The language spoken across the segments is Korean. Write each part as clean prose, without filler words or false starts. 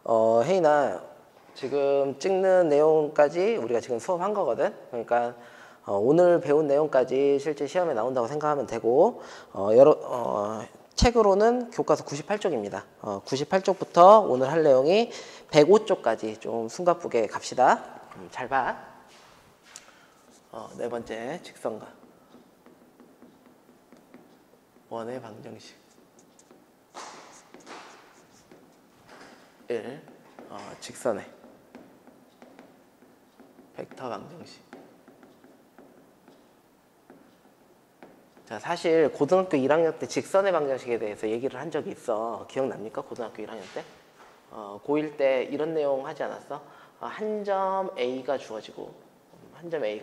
혜인아, 지금 찍는 내용까지 우리가 지금 수업한 거거든. 그러니까 오늘 배운 내용까지 실제 시험에 나온다고 생각하면 되고, 책으로는 교과서 98쪽입니다. 98쪽부터 오늘 할 내용이 105쪽까지 좀 숨가쁘게 갑시다. 잘 봐. 네 번째, 직선과 원의 방정식 1. 직선의 벡터 방정식. 자, 사실 고등학교 1학년 때 직선의 방정식에 대해서 얘기를 한 적이 있어. 기억납니까? 고등학교 1학년 때? 고1 때 이런 내용 하지 않았어? 한 점 A가 주어지고 x1,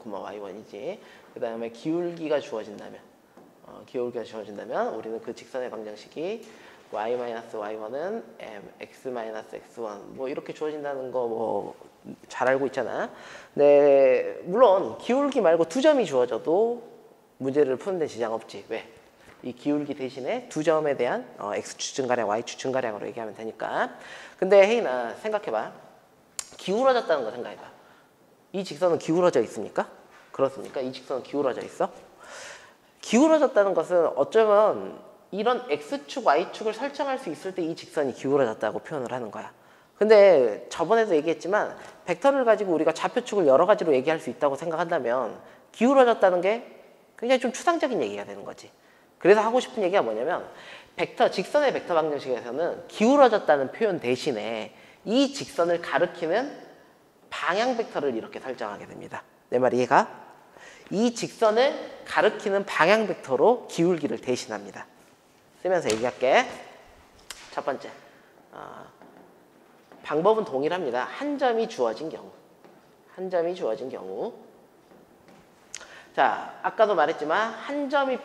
y1이지. 그 다음에 기울기가 주어진다면 우리는 그 직선의 방정식이 y-y1은 x-x1 뭐 이렇게 주어진다는 거 뭐 잘 알고 있잖아. 네, 물론 기울기 말고 두 점이 주어져도 문제를 푸는데 지장 없지. 왜? 이 기울기 대신에 두 점에 대한 x축증가량, y축증가량으로 얘기하면 되니까. 근데 혜인아, 생각해봐. 기울어졌다는 거 생각해봐. 이 직선은 기울어져 있습니까? 그렇습니까? 이 직선은 기울어져 있어? 기울어졌다는 것은 어쩌면 이런 x축, y축을 설정할 수 있을 때 이 직선이 기울어졌다고 표현을 하는 거야. 근데 저번에도 얘기했지만 벡터를 가지고 우리가 좌표축을 여러 가지로 얘기할 수 있다고 생각한다면 기울어졌다는 게 굉장히 좀 추상적인 얘기가 되는 거지. 그래서 하고 싶은 얘기가 뭐냐면 직선의 벡터 방정식에서는 기울어졌다는 표현 대신에 이 직선을 가리키는 방향 벡터를 이렇게 설정하게 됩니다. 내 말 이해가? 이 직선을 가리키는 방향 벡터로 기울기를 대신합니다. 쓰면서 얘기할게. 첫 번째, 방법은 동일합니다. 한 점이 주어진 경우. 자, 아까도 말했지만 한 점은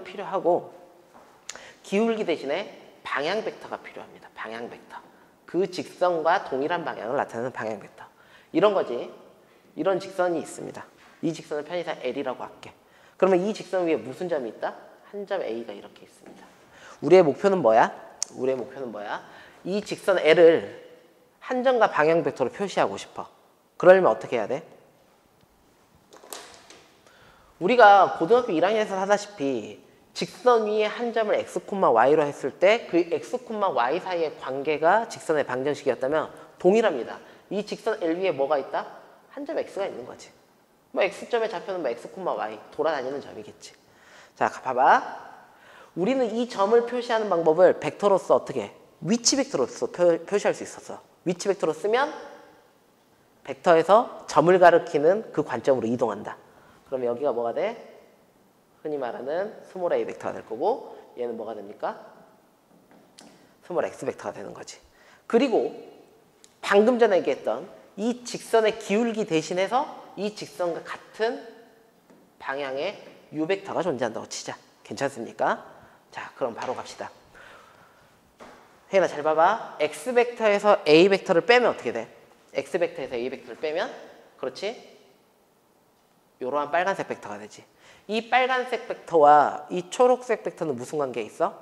필요하고 기울기 대신에 방향 벡터가 필요합니다. 방향 벡터. 그 직선과 동일한 방향을 나타내는 방향 벡터. 이런 거지. 이런 직선이 있습니다. 이 직선을 편의상 L이라고 할게. 그러면 이 직선 위에 무슨 점이 있다? 한 점 A가 이렇게 있습니다. 우리의 목표는 뭐야? 이 직선 L을 한 점과 방향 벡터로 표시하고 싶어. 그러려면 어떻게 해야 돼? 우리가 고등학교 1학년에서 하다시피 직선 위에 한 점을 x, y로 했을 때 그 x, y 사이의 관계가 직선의 방정식이었다면 동일합니다. 이 직선 L 위에 뭐가 있다? 한 점 x가 있는 거지. 뭐 x점의 좌표는 뭐 x, y 돌아다니는 점이겠지. 자, 봐봐. 우리는 이 점을 표시하는 방법을 벡터로서 어떻게 해? 위치 벡터로서 표시할 수 있었어. 위치 벡터로 쓰면 벡터에서 점을 가리키는 그 관점으로 이동한다. 그럼 여기가 뭐가 돼? 흔히 말하는 스몰 a 벡터가 될 거고, 얘는 뭐가 됩니까? 스몰 x 벡터가 되는 거지. 그리고 방금 전에 얘기했던 이 직선의 기울기 대신해서 이 직선과 같은 방향의 u 벡터가 존재한다고 치자. 괜찮습니까? 자, 그럼 바로 갑시다. 혜인아, 잘 봐봐. x 벡터에서 a 벡터를 빼면 어떻게 돼? x 벡터에서 a 벡터를 빼면, 그렇지? 요러한 빨간색 벡터가 되지. 이 빨간색 벡터와 이 초록색 벡터는 무슨 관계에 있어?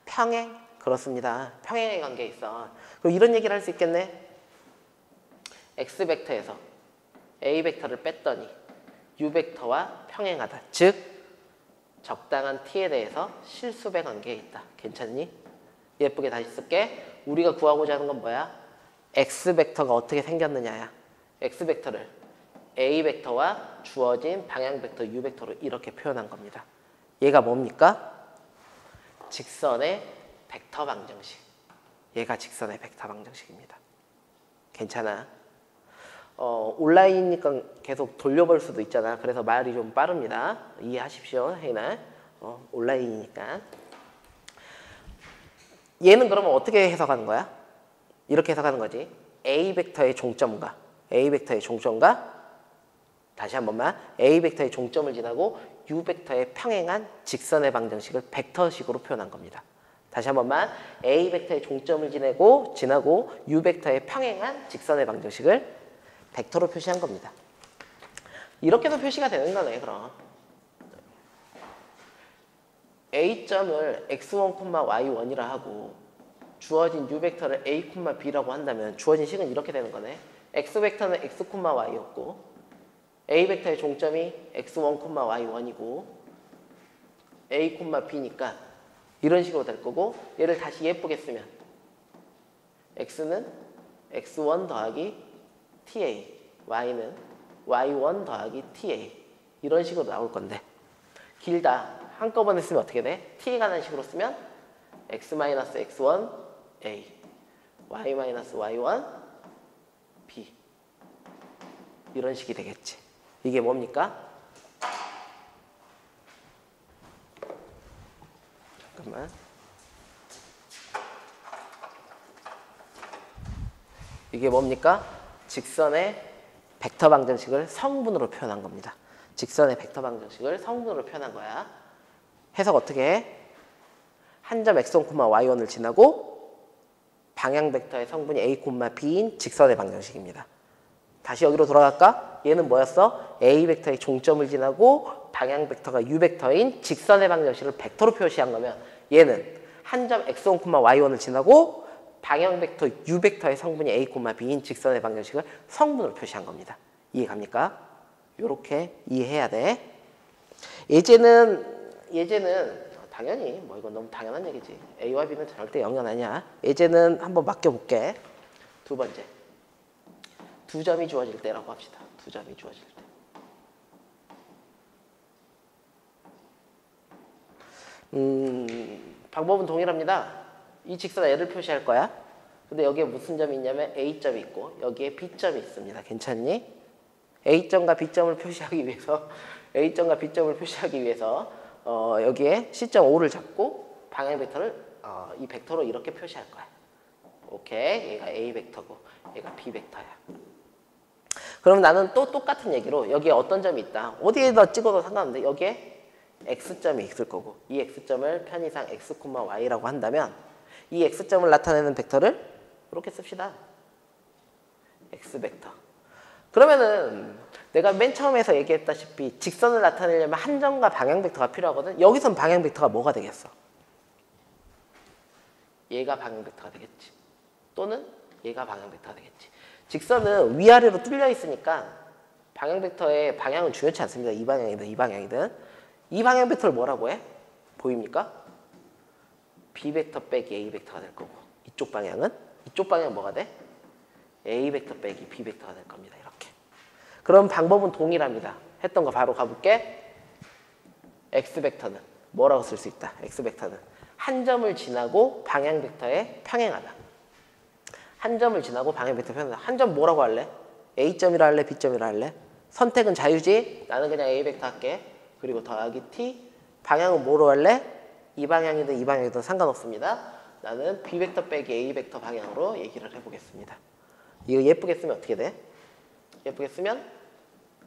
평행? 그렇습니다. 평행의 관계에 있어. 그럼 이런 얘기를 할 수 있겠네. x 벡터에서 a 벡터를 뺐더니 u 벡터와 평행하다. 즉 적당한 t에 대해서 실수배 관계에 있다. 괜찮니? 예쁘게 다시 쓸게. 우리가 구하고자 하는 건 뭐야? x 벡터가 어떻게 생겼느냐야. x 벡터를 a 벡터와 주어진 방향 벡터 u 벡터로 이렇게 표현한 겁니다. 얘가 뭡니까? 직선의 벡터 방정식. 얘가 직선의 벡터 방정식입니다. 괜찮아? 온라인이니까 계속 돌려볼 수도 있잖아. 그래서 말이 좀 빠릅니다. 이해하십시오, 혜인아. 온라인이니까. 얘는 그러면 어떻게 해석하는 거야? 이렇게 해석하는 거지. A 벡터의 종점과 다시 한 번만. A 벡터의 종점을 지나고 U 벡터의 평행한 직선의 방정식을 벡터식으로 표현한 겁니다. 다시 한 번만. A 벡터의 종점을 지나고 U 벡터의 평행한 직선의 방정식을 벡터로 표시한 겁니다. 이렇게도 표시가 되는 거네, 그럼. A점을 x1, y1이라 하고 주어진 u 벡터를 a, b라고 한다면 주어진 식은 이렇게 되는 거네. x 벡터는 x, y였고 a 벡터의 종점이 x1, y1이고 a, b니까 이런 식으로 될 거고 얘를 다시 예쁘게 쓰면 x는 x1 더하기 ta, y는 y1 더하기 ta 이런 식으로 나올 건데 길다. 한꺼번에 쓰면 어떻게 돼? t에 관한 식으로 쓰면 x-x1 a, y-y1 b 이런 식이 되겠지. 이게 뭡니까? 잠깐만. 이게 뭡니까? 직선의 벡터 방정식을 성분으로 표현한 겁니다. 직선의 벡터 방정식을 성분으로 표현한 거야. 해석 어떻게 해? 한 점 x1, y1을 지나고 방향 벡터의 성분이 a, b인 직선의 방정식입니다. 다시 여기로 돌아갈까? 얘는 뭐였어? a 벡터의 종점을 지나고 방향 벡터가 u 벡터인 직선의 방정식을 벡터로 표시한 거면 얘는 한 점 x1, y1을 지나고 방향 벡터 u 벡터의 성분이 a, b인 직선의 방정식을 성분으로 표시한 겁니다. 이해 갑니까? 요렇게 이해해야 돼. 예제는 당연히 뭐 이건 너무 당연한 얘기지. A와 B는 절대 0은 아니야. 예제는 한번 맡겨볼게. 두 번째. 두 점이 주어질 때라고 합시다. 두 점이 주어질 때. 방법은 동일합니다. 이 직선 L을 표시할 거야. 근데 여기에 무슨 점이 있냐면 A점이 있고 여기에 B점이 있습니다. 괜찮니? A점과 B점을 표시하기 위해서 여기에 시점 O를 잡고 방향 벡터를 이 벡터로 이렇게 표시할 거야. 오케이. 얘가 A 벡터고 얘가 B 벡터야. 그럼 나는 또 똑같은 얘기로 여기에 어떤 점이 있다. 어디에다 찍어도 상관없는데 여기에 X점이 있을 거고 이 X점을 편의상 X, Y라고 한다면 이 X점을 나타내는 벡터를 이렇게 씁시다. X 벡터. 그러면은 내가 맨 처음에서 얘기했다시피 직선을 나타내려면 한 점과 방향 벡터가 필요하거든. 여기선 방향 벡터가 뭐가 되겠어? 얘가 방향 벡터가 되겠지. 또는 얘가 방향 벡터가 되겠지. 직선은 위아래로 뚫려 있으니까 방향 벡터의 방향은 중요치 않습니다. 이 방향이든 이 방향이든. 이 방향 벡터를 뭐라고 해? 보입니까? B 벡터 빼기 A 벡터가 될 거고 이쪽 방향은 뭐가 돼? A 벡터 빼기 B 벡터가 될 겁니다. 이렇게. 그럼 방법은 동일합니다. 했던 거 바로 가볼게. X 벡터는 뭐라고 쓸 수 있다. X 벡터는 한 점을 지나고 방향 벡터에 평행하다. 한 점을 지나고 방향 벡터 평행하다. 한 점 뭐라고 할래? A점이라 할래? B점이라 할래? 선택은 자유지. 나는 그냥 A 벡터 할게. 그리고 더하기 T. 방향은 뭐로 할래? 이 방향이든 이 방향이든 상관없습니다. 나는 B 벡터 빼기 A 벡터 방향으로 얘기를 해보겠습니다. 이거 예쁘게 쓰면 어떻게 돼? 예쁘게 쓰면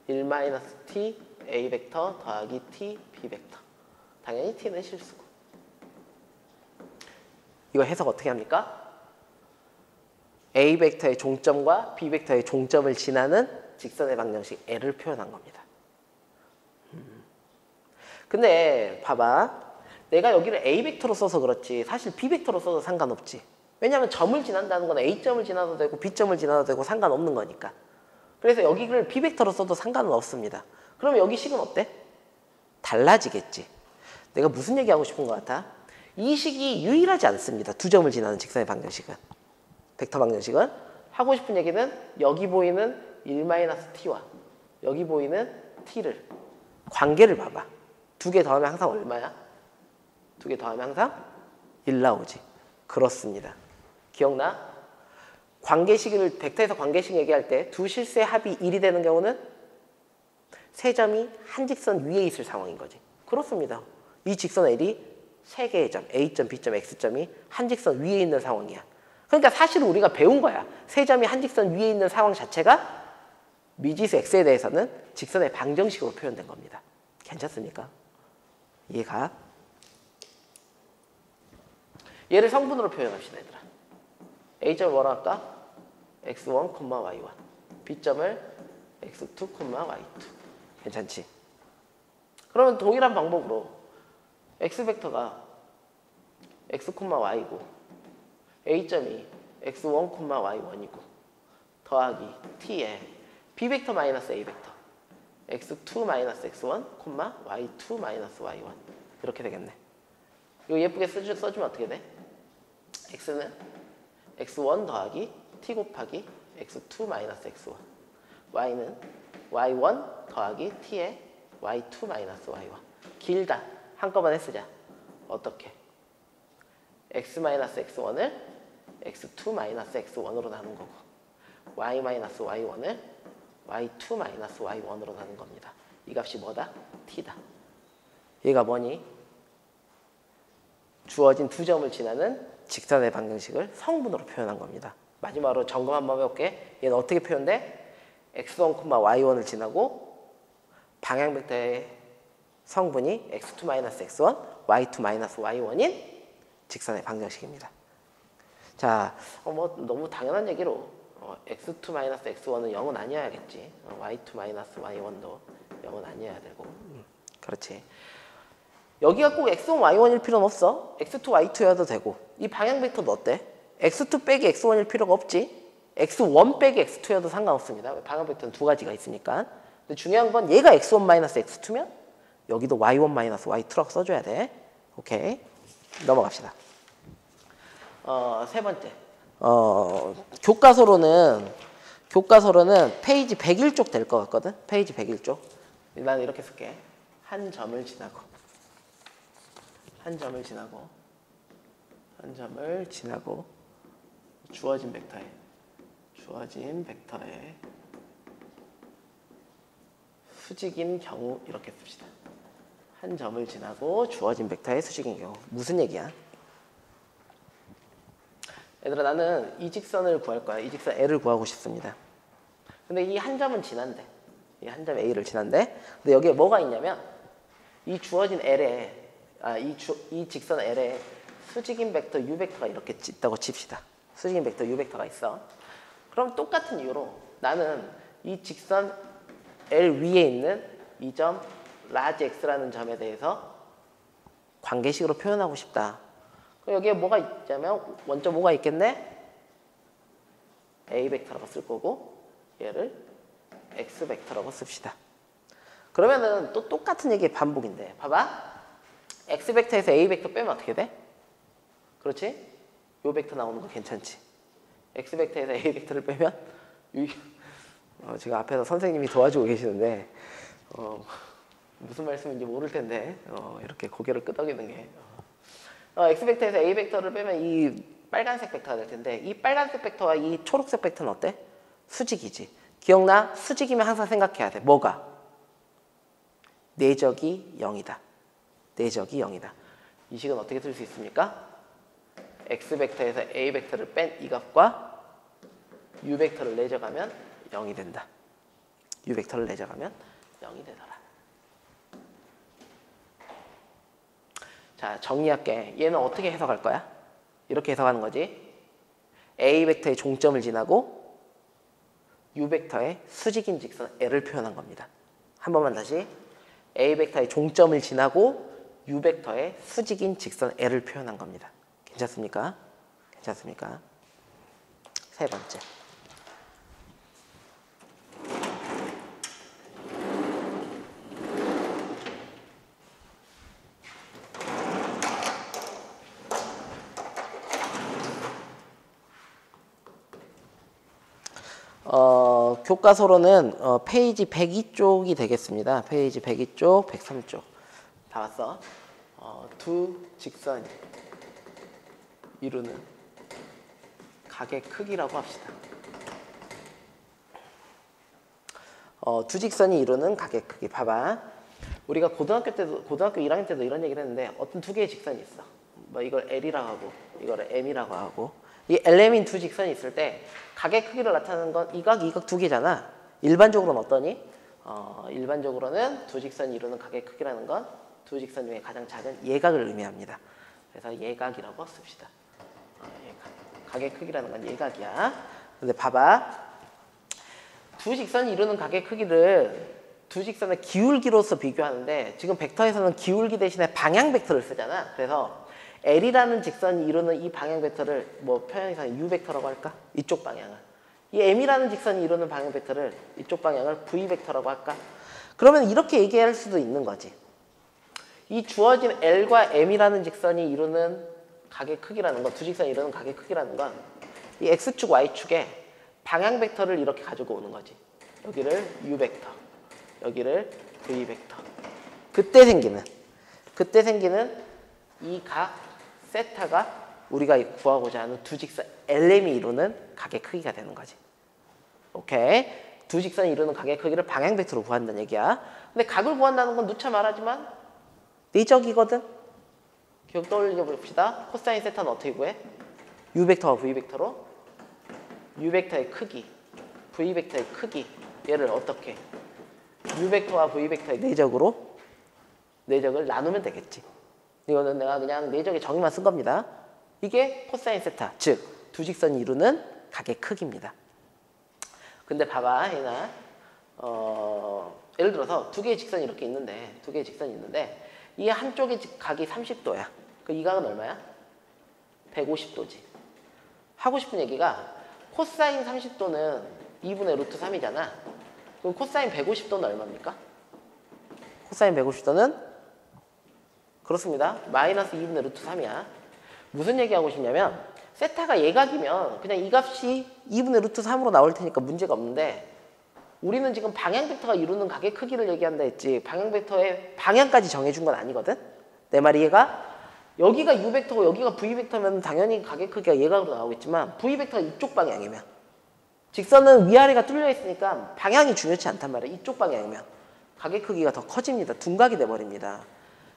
1-t A 벡터 더하기 t B 벡터. 당연히 t는 실수고. 이거 해석 어떻게 합니까? A 벡터의 종점과 B 벡터의 종점을 지나는 직선의 방정식 L을 표현한 겁니다. 근데 봐봐. 내가 여기를 A 벡터로 써서 그렇지 사실 B 벡터로 써도 상관없지. 왜냐하면 점을 지난다는 건 A점을 지나도 되고 B점을 지나도 되고 상관없는 거니까. 그래서 여기를 B 벡터로 써도 상관은 없습니다. 그러면 여기 식은 어때? 달라지겠지. 내가 무슨 얘기하고 싶은 것 같아? 이 식이 유일하지 않습니다. 두 점을 지나는 직선의 방정식은. 벡터 방정식은. 하고 싶은 얘기는 여기 보이는 1-t와 여기 보이는 t를 관계를 봐봐. 두 개 더하면 항상 얼마야? 두 개 더하면 항상 1 나오지. 그렇습니다. 기억나? 관계식을 벡터에서 관계식 얘기할 때 두 실수의 합이 1이 되는 경우는 세 점이 한 직선 위에 있을 상황인 거지. 그렇습니다. 이 직선 L이 세 개의 점, A점, B점, X점이 한 직선 위에 있는 상황이야. 그러니까 사실은 우리가 배운 거야. 세 점이 한 직선 위에 있는 상황 자체가 미지수 X에 대해서는 직선의 방정식으로 표현된 겁니다. 괜찮습니까? 이해가? 얘를 성분으로 표현합시다, 얘들아. A점을 뭐라 할까? x1, y1. B점을 x2, y2. 괜찮지? 그러면 동일한 방법으로 x 벡터가 x, y고 a점이 x1, y1이고 더하기 t에 b 벡터 마이너스 a 벡터 x2 마이너스 x1, y2 마이너스 y1 이렇게 되겠네. 이거 예쁘게 써주면 어떻게 돼? x는 x1 더하기 t 곱하기 x2 마이너스 x1 y는 y1 더하기 t에 y2 마이너스 y1 길다. 한꺼번에 쓰자. 어떻게? x 마이너스 x1을 x2 마이너스 x1으로 나눈 거고 y 마이너스 y1을 y2 마이너스 y1으로 나눈 겁니다. 이 값이 뭐다? t다. 얘가 뭐니? 주어진 두 점을 지나는 직선의 방정식을 성분으로 표현한 겁니다. 마지막으로 점검 한번 해볼게. 얘는 어떻게 표현돼? x1, y1을 지나고 방향 벡터의 성분이 x2-x1, y2-y1인 직선의 방정식입니다. 자, 뭐 너무 당연한 얘기로 x2-x1은 0은 아니어야겠지. y2-y1도 0은 아니어야 되고. 그렇지. 여기가 꼭 x1, y1일 필요는 없어. x2, y2여도 되고. 이 방향 벡터도 어때? x2 빼기 x1일 필요가 없지. x1 빼기 x2여도 상관없습니다. 방향 벡터는 두 가지가 있으니까. 근데 중요한 건 얘가 x1-x2면 여기도 y1-y2라고 써줘야 돼. 오케이. 넘어갑시다. 세 번째. 교과서로는 페이지 101쪽 될 것 같거든. 페이지 101쪽. 나는 이렇게 쓸게. 한 점을 지나고 주어진 벡터에 수직인 경우 이렇게 씁시다. 한 점을 지나고 주어진 벡터의 수직인 경우. 무슨 얘기야? 얘들아, 나는 이 직선을 구할 거야. 이 직선 L을 구하고 싶습니다. 근데 이 한 점은 지난대. 이 한 점 A를 지난대. 근데 여기에 뭐가 있냐면 이 주어진 L에 이 직선 L에 수직인 벡터 U 벡터가 이렇게 있다고 칩시다. 수직인 벡터 U 벡터가 있어. 그럼 똑같은 이유로 나는 이 직선 L 위에 있는 이 점 라지 X라는 점에 대해서 관계식으로 표현하고 싶다. 여기에 뭐가 있냐면 먼저 뭐가 있겠네? A 벡터라고 쓸 거고 얘를 X 벡터라고 씁시다. 그러면은 또 똑같은 얘기의 반복인데 봐봐. X 벡터에서 A 벡터 빼면 어떻게 돼? 그렇지? 요 벡터 나오는 거 괜찮지? X 벡터에서 A 벡터를 빼면 지금 앞에서 선생님이 도와주고 계시는데 무슨 말씀인지 모를 텐데 이렇게 고개를 끄덕이는 게 X 벡터에서 A 벡터를 빼면 이 빨간색 벡터가 될 텐데 이 빨간색 벡터와 이 초록색 벡터는 어때? 수직이지. 기억나? 수직이면 항상 생각해야 돼. 뭐가? 내적이 0이다. 내적이 0이다. 이 식은 어떻게 쓸 수 있습니까? X 벡터에서 A 벡터를 뺀 이 값과 U 벡터를 내적하면 0이 된다. U 벡터를 내적하면 0이 되더라. 자, 정리할게. 얘는 어떻게 해석할 거야? 이렇게 해석하는 거지. A 벡터의 종점을 지나고 U 벡터의 수직인 직선 L을 표현한 겁니다. 한 번만 다시. A 벡터의 종점을 지나고 U 벡터의 수직인 직선 L을 표현한 겁니다. 괜찮습니까? 괜찮습니까? 세 번째. 교과서로는 페이지 102쪽이 되겠습니다. 페이지 102쪽, 103쪽. 다 왔어? 두 직선이 이루는 각의 크기라고 합시다. 두 직선이 이루는 각의 크기. 봐봐. 우리가 고등학교 1학년 때도 이런 얘기를 했는데 어떤 두 개의 직선이 있어. 뭐 이걸 L이라고 하고 이걸 M이라고 하고 이 LM인 두 직선이 있을 때 각의 크기를 나타내는 건 이 각, 이 각 두 개잖아. 일반적으로는 어떠니? 일반적으로는 두 직선이 이루는 각의 크기라는 건 두 직선 중에 가장 작은 예각을 의미합니다. 그래서 예각이라고 씁시다. 예각. 각의 크기라는 건 예각이야. 근데 봐봐. 두 직선이 이루는 각의 크기를 두 직선의 기울기로서 비교하는데 지금 벡터에서는 기울기 대신에 방향 벡터를 쓰잖아. 그래서 L이라는 직선이 이루는 이 방향 벡터를 뭐 표현해서 U 벡터라고 할까? 이쪽 방향을. 이 M이라는 직선이 이루는 방향 벡터를 이쪽 방향을 V 벡터라고 할까? 그러면 이렇게 얘기할 수도 있는 거지. 이 주어진 L과 M이라는 직선이 이루는 각의 크기라는 건, 두 직선이 이루는 각의 크기라는 건 이 X축, Y축에 방향 벡터를 이렇게 가지고 오는 거지. 여기를 U 벡터, 여기를 V 벡터. 그때 생기는 이 각 세타가 우리가 구하고자 하는 두 직선 LM이 이루는 각의 크기가 되는 거지. 오케이? 두 직선이 이루는 각의 크기를 방향 벡터로 구한다는 얘기야. 근데 각을 구한다는 건 누차 말하지만 내적이거든. 기억 떠올려 봅시다. 코사인 세타는 어떻게 구해? U 벡터와 V 벡터로 U 벡터의 크기, V 벡터의 크기, 얘를 어떻게? U 벡터와 V 벡터의 내적을 나누면 되겠지. 이거는 내가 그냥 내적의 정의만 쓴 겁니다. 이게 코사인 세타, 즉 두 직선이 이루는 각의 크기입니다. 근데 봐봐, 혜인아. 예를 들어서 두 개의 직선이 이렇게 있는데, 이 한쪽의 각이 30도야. 이 각은 얼마야? 150도지. 하고 싶은 얘기가 코사인 30도는 2분의 루트 3이잖아. 그럼 코사인 150도는 얼마입니까? 코사인 150도는 그렇습니다. 마이너스 2분의 루트 3이야. 무슨 얘기하고 싶냐면 세타가 예각이면 그냥 이 값이 2분의 루트 3으로 나올 테니까 문제가 없는데 우리는 지금 방향 벡터가 이루는 각의 크기를 얘기한다 했지 방향 벡터의 방향까지 정해준 건 아니거든? 내 말이 이해가? 여기가 U 벡터고 여기가 V 벡터면 당연히 각의 크기가 예각으로 나오겠지만 V 벡터가 이쪽 방향이면 직선은 위아래가 뚫려 있으니까 방향이 중요치 않단 말이야. 이쪽 방향이면 각의 크기가 더 커집니다. 둔각이 돼버립니다.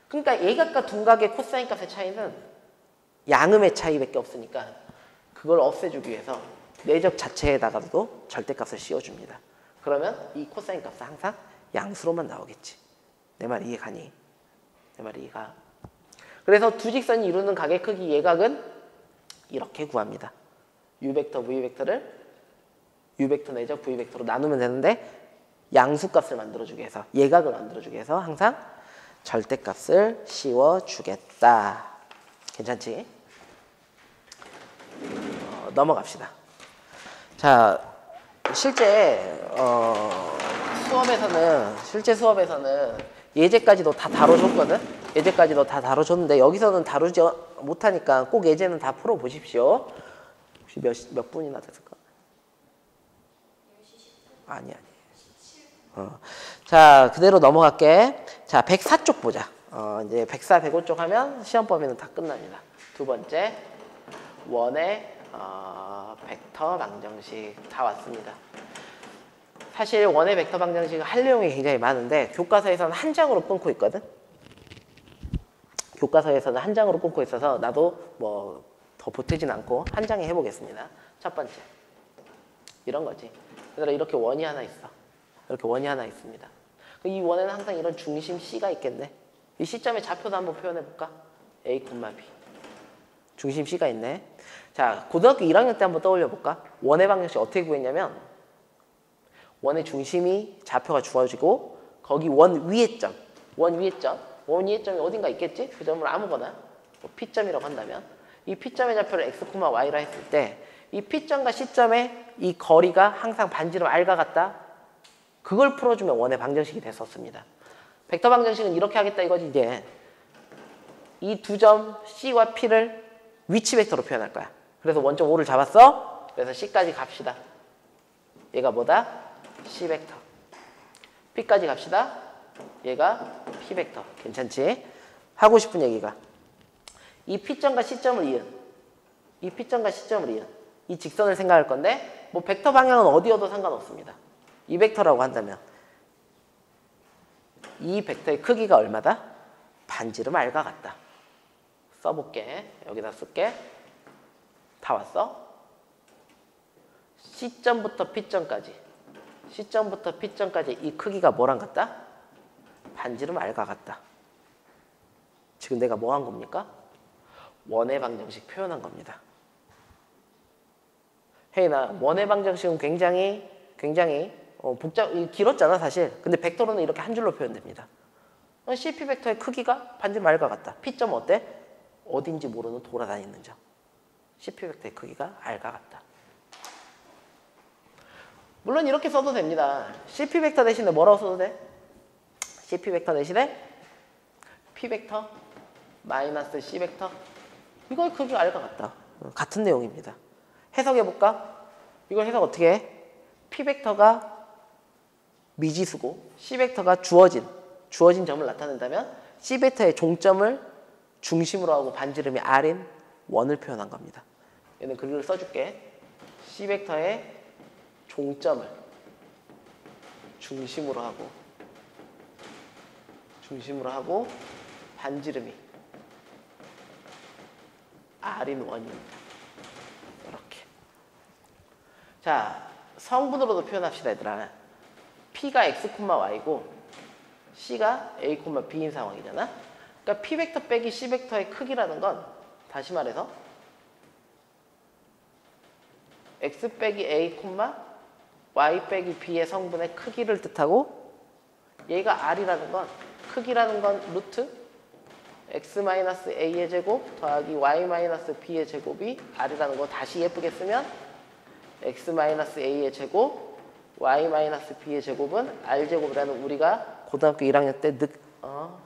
그러니까 예각과 둔각의 코사인 값의 차이는 양음의 차이밖에 없으니까 그걸 없애주기 위해서 내적 자체에다가도 절대값을 씌워줍니다. 그러면 이 코사인 값은 항상 양수로만 나오겠지. 내 말 이해가니? 내 말 이해가? 그래서 두 직선이 이루는 각의 크기 예각은 이렇게 구합니다. U 벡터, V 벡터를 U 벡터 내적 V 벡터로 나누면 되는데 양수값을 만들어주기 위해서 예각을 만들어주기 위해서 항상 절대값을 씌워주겠다. 괜찮지? 넘어갑시다. 자, 실제 수업에서는 예제까지도 다 다뤄줬거든? 예제까지도 다 다뤄줬는데 여기서는 다루지 못하니까 꼭 예제는 다 풀어보십시오. 혹시 몇 분이나 됐을까? 아니. 자, 그대로 넘어갈게. 자, 104쪽 보자. 이제 104, 105쪽 하면 시험 범위는 다 끝납니다. 두 번째, 원의 벡터 방정식 다 왔습니다. 사실 원의 벡터 방정식은 할 내용이 굉장히 많은데 교과서에서는 한 장으로 끊고 있거든. 교과서에서는 한 장으로 끊고 있어서 나도 뭐 더 보태진 않고 한 장에 해보겠습니다. 첫 번째, 이런 거지. 얘들아, 이렇게 원이 하나 있어. 이렇게 원이 하나 있습니다. 이 원에는 항상 이런 중심 C가 있겠네. 이 C점의 좌표도 한번 표현해볼까? A, B. 중심 C가 있네. 자, 고등학교 1학년 때 한번 떠올려볼까? 원의 방정식 어떻게 구했냐면 원의 중심이 좌표가 주어지고 거기 원 위의 점이 어딘가 있겠지? 그 점을 아무거나 뭐 P점이라고 한다면 이 P점의 좌표를 X, Y라 했을 때 이 P점과 C점의 이 거리가 항상 반지름 R과 같다. 그걸 풀어주면 원의 방정식이 됐었습니다. 벡터 방정식은 이렇게 하겠다 이거지. 이제 이 두 점 C와 P를 위치 벡터로 표현할 거야. 그래서 원점 O를 잡았어. 그래서 C까지 갑시다. 얘가 뭐다? C 벡터. P까지 갑시다. 얘가 P 벡터. 괜찮지? 하고 싶은 얘기가 이 P점과 C점을 이은 이 직선을 생각할 건데 뭐 벡터 방향은 어디여도 상관없습니다. 이 벡터라고 한다면 이 벡터의 크기가 얼마다? 반지름 R과 같다. 써볼게. 여기다 쓸게. 다 왔어? C점부터 P점까지 이 크기가 뭐랑 같다? 반지름 R과 같다. 지금 내가 뭐 한 겁니까? 원의 방정식 표현한 겁니다. 혜인아, 원의 방정식은 굉장히 길었잖아 사실. 근데 벡터로는 이렇게 한 줄로 표현됩니다. CP 벡터의 크기가 반지름 R과 같다. P점 어때? 어딘지 모르는 돌아다니는 점. CP 벡터의 크기가 R과 같다. 물론 이렇게 써도 됩니다. CP 벡터 대신에 뭐라고 써도 돼? CP 벡터 대신에 P 벡터 마이너스 C 벡터. 이거의 크기가 R과 같다. 같은 내용입니다. 해석해볼까? 이걸 해석 어떻게 해? P 벡터가 미지수고 C 벡터가 주어진 점을 나타낸다면 C 벡터의 종점을 중심으로 하고 반지름이 R인 원을 표현한 겁니다. 얘는 글을 써줄게. C 벡터의 종점을 중심으로 하고 반지름이 R인 원입니다. 이렇게. 자, 성분으로도 표현합시다, 얘들아. P가 X, Y고 C가 A, B인 상황이잖아. 그러니까 P 벡터 빼기 C 벡터의 크기라는 건 다시 말해서 X 빼기 A, Y 빼기 B의 성분의 크기를 뜻하고 얘가 R이라는 건 크기라는 건 루트 X-A의 제곱 더하기 Y-B의 제곱이 R이라는 거 다시 예쁘게 쓰면 X-A의 제곱 Y-B의 제곱은 R제곱이라는 우리가 고등학교 1학년 때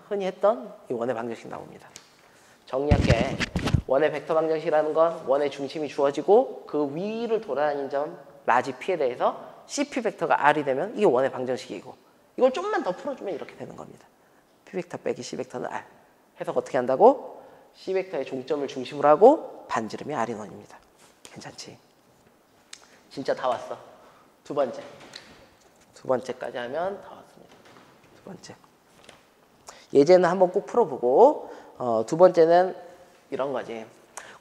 흔히 했던 이 원의 방정식 나옵니다. 정리할게. 원의 벡터 방정식이라는 건 원의 중심이 주어지고 그 위를 돌아다니는 점 라지 P에 대해서 CP 벡터가 R이 되면 이게 원의 방정식이고 이걸 좀만 더 풀어주면 이렇게 되는 겁니다. P 벡터 빼기 C 벡터는 R. 해석 어떻게 한다고? C 벡터의 종점을 중심으로 하고 반지름이 R인 원입니다. 괜찮지? 진짜 다 왔어. 두 번째까지 하면 다 왔습니다. 두 번째. 예제는 한번 꼭 풀어보고 두 번째는 이런 거지.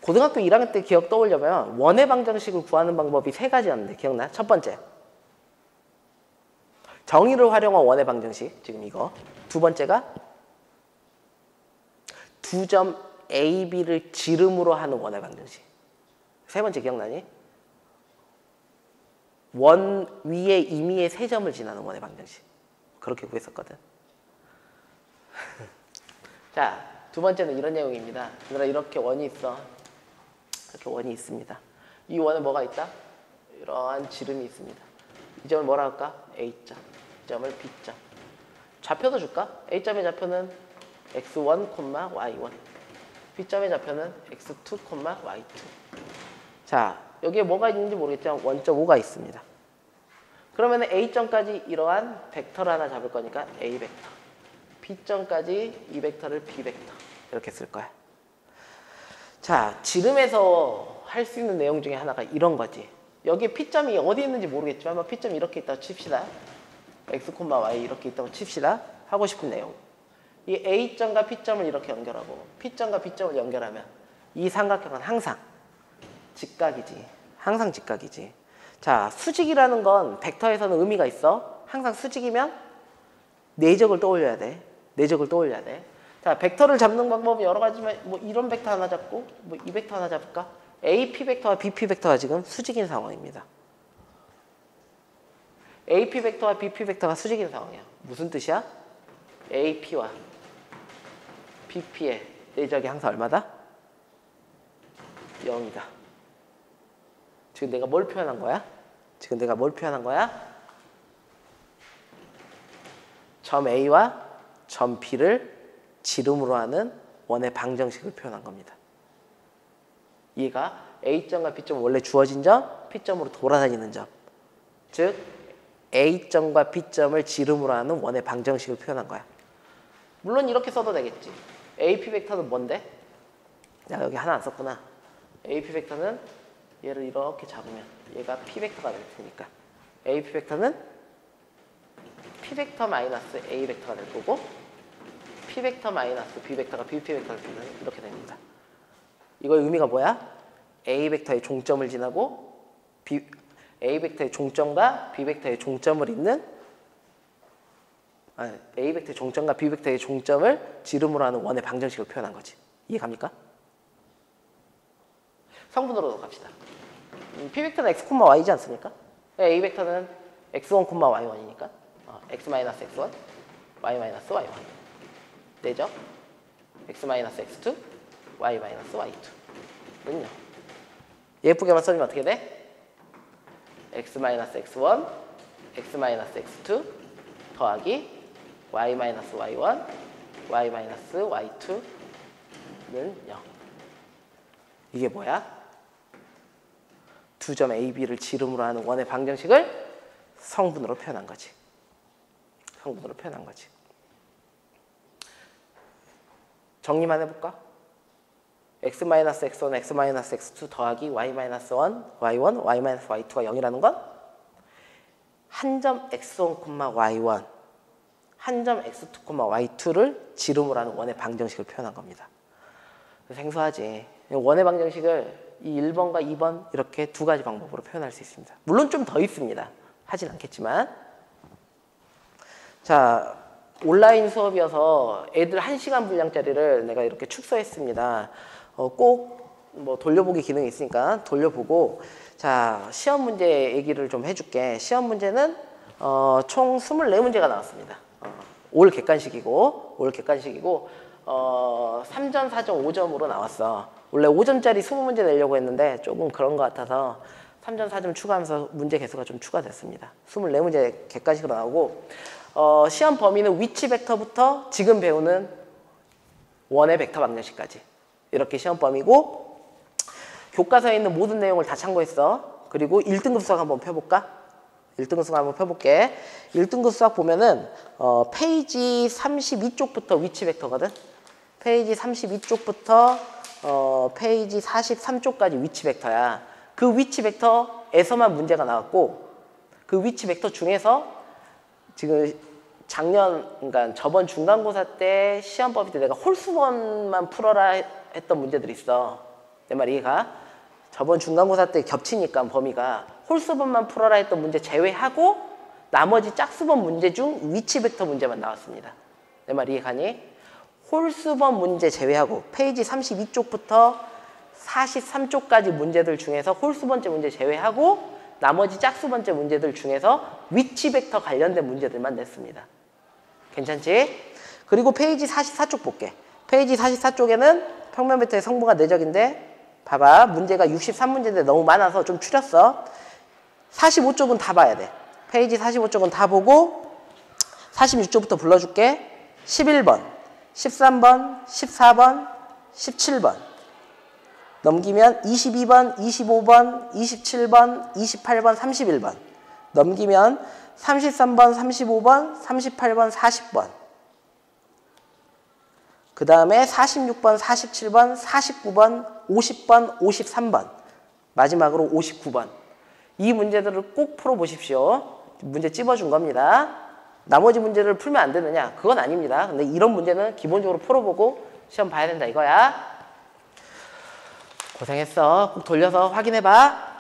고등학교 1학년 때 기억 떠올려면 원의 방정식을 구하는 방법이 세 가지였는데 기억나? 첫 번째. 정의를 활용한 원의 방정식. 지금 이거. 두 번째가 두 점 A, B를 지름으로 하는 원의 방정식. 세 번째 기억나니? 원 위에 임의의 세 점을 지나는 원의 방정식. 그렇게 구했었거든. 자, 두 번째는 이런 내용입니다. 얘들아, 이렇게 원이 있어. 이렇게 원이 있습니다. 이 원에 뭐가 있다? 이러한 지름이 있습니다. 이 점을 뭐라 할까? A점. 이 점을 B점. 좌표도 줄까? A점의 좌표는 x1, y1. B점의 좌표는 x2, y2. 자, 여기에 뭐가 있는지 모르겠지만 원점 5가 있습니다. 그러면 A점까지 이러한 벡터를 하나 잡을 거니까 A 벡터. B점까지 이 벡터를 B 벡터. 이렇게 쓸 거야. 자, 지름에서 할 수 있는 내용 중에 하나가 이런 거지. 여기 P점이 어디 있는지 모르겠지만 P점이 이렇게 있다고 칩시다. x, y 이렇게 있다고 칩시다. 하고 싶은 내용. 이 A점과 P점을 이렇게 연결하고 P점과 B점을 연결하면 이 삼각형은 항상 직각이지. 항상 직각이지. 자, 수직이라는 건 벡터에서는 의미가 있어. 항상 수직이면 내적을 떠올려야 돼. 내적을 떠올려야 돼. 자, 벡터를 잡는 방법이 여러 가지지만 뭐 이런 벡터 하나 잡고 뭐 이 벡터 하나 잡을까? AP 벡터와 BP 벡터가 지금 수직인 상황입니다. AP 벡터와 BP 벡터가 수직인 상황이야. 무슨 뜻이야? AP와 BP의 내적이 항상 얼마다? 0이다. 지금 내가 뭘 표현한 거야? 점 A와 점 B를 지름으로 하는 원의 방정식을 표현한 겁니다. 얘가 A점과 B점 원래 주어진 점, P점으로 돌아다니는 점. 즉 A점과 B점을 지름으로 하는 원의 방정식을 표현한 거야. 물론 이렇게 써도 되겠지. AP 벡터는 뭔데? 야, 여기 하나 안 썼구나. AP 벡터는 얘를 이렇게 잡으면 얘가 P 벡터가 될 테니까 AP 벡터는 P 벡터 마이너스 A 벡터가 될 거고 P 벡터 마이너스 B 벡터가 BP 벡터를 주면 이렇게 됩니다. 이거의 의미가 뭐야? A 벡터의 종점을 지나고 A 벡터의 종점과 B 벡터의 종점을 잇는 A 벡터의 종점과 B 벡터의 종점을 지름으로 하는 원의 방정식을 표현한 거지. 이해갑니까? 성분으로 갑시다. P 벡터는 x, y이지 않습니까? A 벡터는 x1, y1이니까 x-x1, y-y1 되죠? x-x2, y-y2는요. 예쁘게만 써주면 어떻게 돼? x-x1, x-x2 더하기 y-y1, y-y2는 0. 이게 뭐야? 두 점 A, B를 지름으로 하는 원의 방정식을 성분으로 표현한 거지. 성분으로 표현한 거지. 정리만 해볼까? x-x1, x-x2 더하기 y-1, y1, y-y2가 0이라는 건 한 점 x1, y1, 한 점 x2, y2를 지름으로 하는 원의 방정식을 표현한 겁니다. 생소하지. 원의 방정식을 이 1번과 2번 이렇게 두 가지 방법으로 표현할 수 있습니다. 물론 좀 더 있습니다. 하진 않겠지만. 자, 온라인 수업이어서 애들 1시간 분량짜리를 내가 이렇게 축소했습니다. 꼭 뭐 돌려보기 기능이 있으니까 돌려보고, 자, 시험 문제 얘기를 좀 해줄게. 시험 문제는 총 24문제가 나왔습니다. 올 객관식이고 3점, 4점, 5점으로 나왔어. 원래 5점짜리 20문제 내려고 했는데 조금 그런 것 같아서 3점, 4점 추가하면서 문제 개수가 좀 추가됐습니다. 24문제 객관식으로 나오고, 시험 범위는 위치 벡터부터 지금 배우는 원의 벡터 방정식까지 이렇게 시험 범위고, 교과서에 있는 모든 내용을 다 참고했어. 그리고 1등급 수학 한번 펴볼까? 1등급 수학 한번 펴볼게. 1등급 수학 보면은 페이지 32쪽부터 위치 벡터거든. 페이지 32쪽부터 페이지 43쪽까지 위치 벡터야. 그 위치 벡터에서만 문제가 나왔고, 그 위치 벡터 중에서 지금 그러니까 저번 중간고사 때 시험 범위 때 내가 홀수번만 풀어라 했던 문제들이 있어. 내 말 이해가? 저번 중간고사 때 겹치니까 범위가 홀수번만 풀어라 했던 문제 제외하고 나머지 짝수번 문제 중 위치 벡터 문제만 나왔습니다. 내 말 이해가니? 홀수번 문제 제외하고 페이지 32쪽부터 43쪽까지 문제들 중에서 홀수번째 문제 제외하고 나머지 짝수번째 문제들 중에서 위치 벡터 관련된 문제들만 냈습니다. 괜찮지? 그리고 페이지 44쪽 볼게. 페이지 44쪽에는 평면 벡터의 성분과 내적인데, 봐봐. 문제가 63문제인데 너무 많아서 좀 추렸어. 45쪽은 다 봐야 돼. 페이지 45쪽은 다 보고 46쪽부터 불러줄게. 11번, 13번, 14번, 17번 넘기면 22번, 25번, 27번, 28번, 31번 넘기면 33번, 35번, 38번, 40번 그 다음에 46번, 47번, 49번, 50번, 53번 마지막으로 59번. 이 문제들을 꼭 풀어보십시오. 문제 찝어준 겁니다. 나머지 문제를 풀면 안 되느냐? 그건 아닙니다. 근데 이런 문제는 기본적으로 풀어보고 시험 봐야 된다 이거야. 고생했어. 꼭 돌려서 확인해봐.